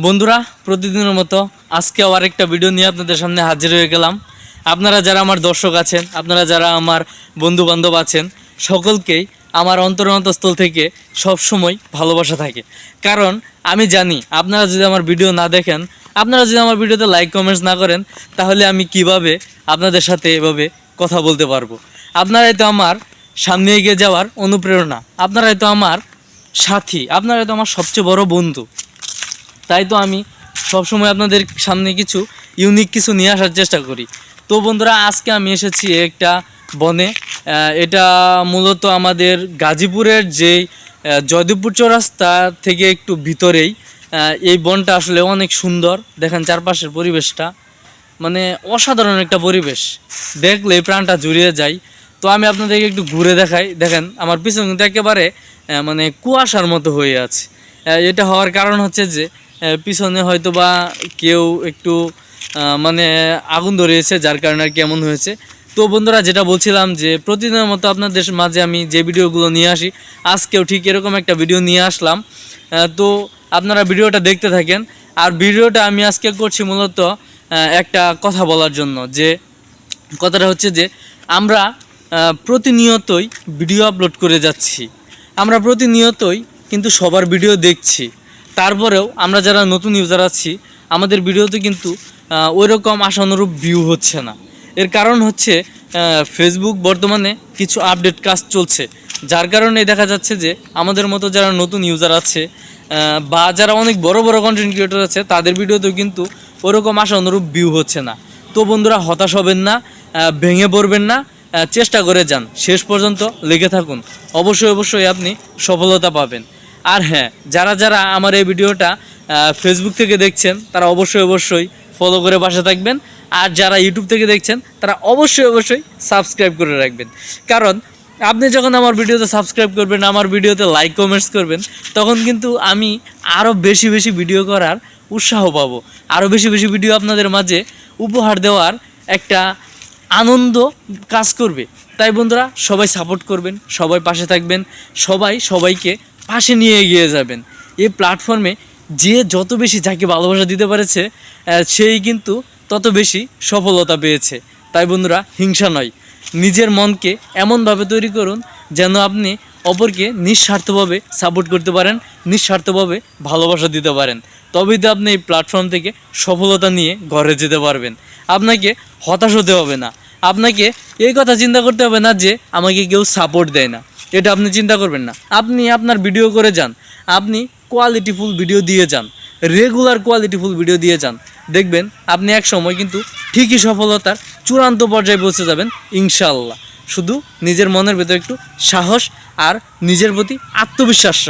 বন্ধুরা, প্রতিদিনের মতো আজকে আবার একটা ভিডিও নিয়ে আপনাদের সামনে হাজির হয়ে গেলাম। আপনারা যারা আমার দর্শক আছেন, আপনারা যারা আমার বন্ধু বান্ধব আছেন, সকলকেই আমার অন্তরস্থল থেকে সবসময় ভালোবাসা থাকে। কারণ আমি জানি আপনারা যদি আমার ভিডিও না দেখেন, আপনারা যদি আমার ভিডিওতে লাইক কমেন্টস না করেন, তাহলে আমি কিভাবে আপনাদের সাথে এভাবে কথা বলতে পারবো। আপনারাই তো আমার সামনে এগিয়ে যাওয়ার অনুপ্রেরণা, আপনারাই তো আমার সাথী, আপনারাই তো আমার সবচেয়ে বড় বন্ধু। তাই তো আমি সবসময় আপনাদের সামনে কিছু ইউনিক কিছু নিয়ে আসার চেষ্টা করি। তো বন্ধুরা, আজকে আমি এসেছি একটা বনে। এটা মূলত আমাদের গাজীপুরের যেই জয়দেবপুর চৌরাস্তা থেকে একটু ভিতরেই। এই বনটা আসলে অনেক সুন্দর, দেখেন চারপাশের পরিবেশটা, মানে অসাধারণ একটা পরিবেশ, দেখলেই প্রাণটা জুড়িয়ে যায়। তো আমি আপনাদেরকে একটু ঘুরে দেখাই। দেখেন আমার পিছনে কিন্তু একেবারে মানে কুয়াশার মতো হয়ে আছে। এটা হওয়ার কারণ হচ্ছে যে পিছনে হয়তো বা কেউ একটু মানে আগুন ধরিয়েছে, যার কারণে আর কি এমন হয়েছে। তো বন্ধুরা, যেটা বলছিলাম যে প্রতিদিনের মতো আপনাদের মাঝে আমি যে ভিডিওগুলো নিয়ে আসি, আজকেও ঠিক এরকম একটা ভিডিও নিয়ে আসলাম। তো আপনারা ভিডিওটা দেখতে থাকেন। আর ভিডিওটা আমি আজকে করছি মূলত একটা কথা বলার জন্য। যে কথাটা হচ্ছে যে আমরা প্রতিনিয়তই ভিডিও আপলোড করে যাচ্ছি, আমরা প্রতিনিয়তই কিন্তু সবার ভিডিও দেখছি, তারপরেও আমরা যারা নতুন ইউজার আছি, আমাদের ভিডিওতে কিন্তু ওই রকম আশানুরূপ ভিউ হচ্ছে না। এর কারণ হচ্ছে ফেসবুক বর্তমানে কিছু আপডেট কাজ চলছে, যার কারণে দেখা যাচ্ছে যে আমাদের মতো যারা নতুন ইউজার আছে বা যারা অনেক বড় বড় কন্টেন্ট ক্রিয়েটর আছে, তাদের ভিডিওতেও কিন্তু ওরকম আশানুরূপ ভিউ হচ্ছে না। তো বন্ধুরা, হতাশ হবেন না, ভেঙে পড়বেন না, চেষ্টা করে যান, শেষ পর্যন্ত লেগে থাকুন, অবশ্যই অবশ্যই আপনি সফলতা পাবেন। আর হ্যাঁ, যারা যারা আমার এই ভিডিওটা ফেসবুক থেকে দেখছেন, তারা অবশ্যই অবশ্যই ফলো করে পাশে থাকবেন। আর যারা ইউটিউব থেকে দেখছেন, তারা অবশ্যই অবশ্যই সাবস্ক্রাইব করে রাখবেন। কারণ আপনি যখন আমার ভিডিওতে সাবস্ক্রাইব করবেন, আমার ভিডিওতে লাইক কমেন্টস করবেন, তখন কিন্তু আমি আরও বেশি বেশি ভিডিও করার উৎসাহ পাবো, আরও বেশি বেশি ভিডিও আপনাদের মাঝে উপহার দেওয়ার একটা আনন্দ কাজ করবে। তাই বন্ধুরা, সবাই সাপোর্ট করবেন, সবাই পাশে থাকবেন, সবাই সবাইকে পাশে নিয়ে এগিয়ে যাবেন। এই প্ল্যাটফর্মে যে যত বেশি যাকে ভালোবাসা দিতে পারেছে, সেই কিন্তু তত বেশি সফলতা পেয়েছে। তাই বন্ধুরা, হিংসা নয়, নিজের মনকে এমনভাবে তৈরি করুন যেন আপনি অপরকে নিঃস্বার্থভাবে সাপোর্ট করতে পারেন, নিঃস্বার্থভাবে ভালোবাসা দিতে পারেন। তবেই তো আপনি এই প্ল্যাটফর্ম থেকে সফলতা নিয়ে ঘরে যেতে পারবেন। আপনাকে হতাশ হতে হবে না, আপনাকে এই কথা চিন্তা করতে হবে না যে আমাকে কেউ সাপোর্ট দেয় না, এটা আপনি চিন্তা করবেন না। আপনি আপনার ভিডিও করে যান, আপনি কোয়ালিটিফুল ভিডিও দিয়ে যান, রেগুলার কোয়ালিটিফুল ভিডিও দিয়ে যান, দেখবেন আপনি এক সময় কিন্তু ঠিকই সফলতার চূড়ান্ত পর্যায়ে পৌঁছে যাবেন ইনশাআল্লাহ। শুধু নিজের মনের ভেতর একটু সাহস আর নিজের প্রতি আত্মবিশ্বাস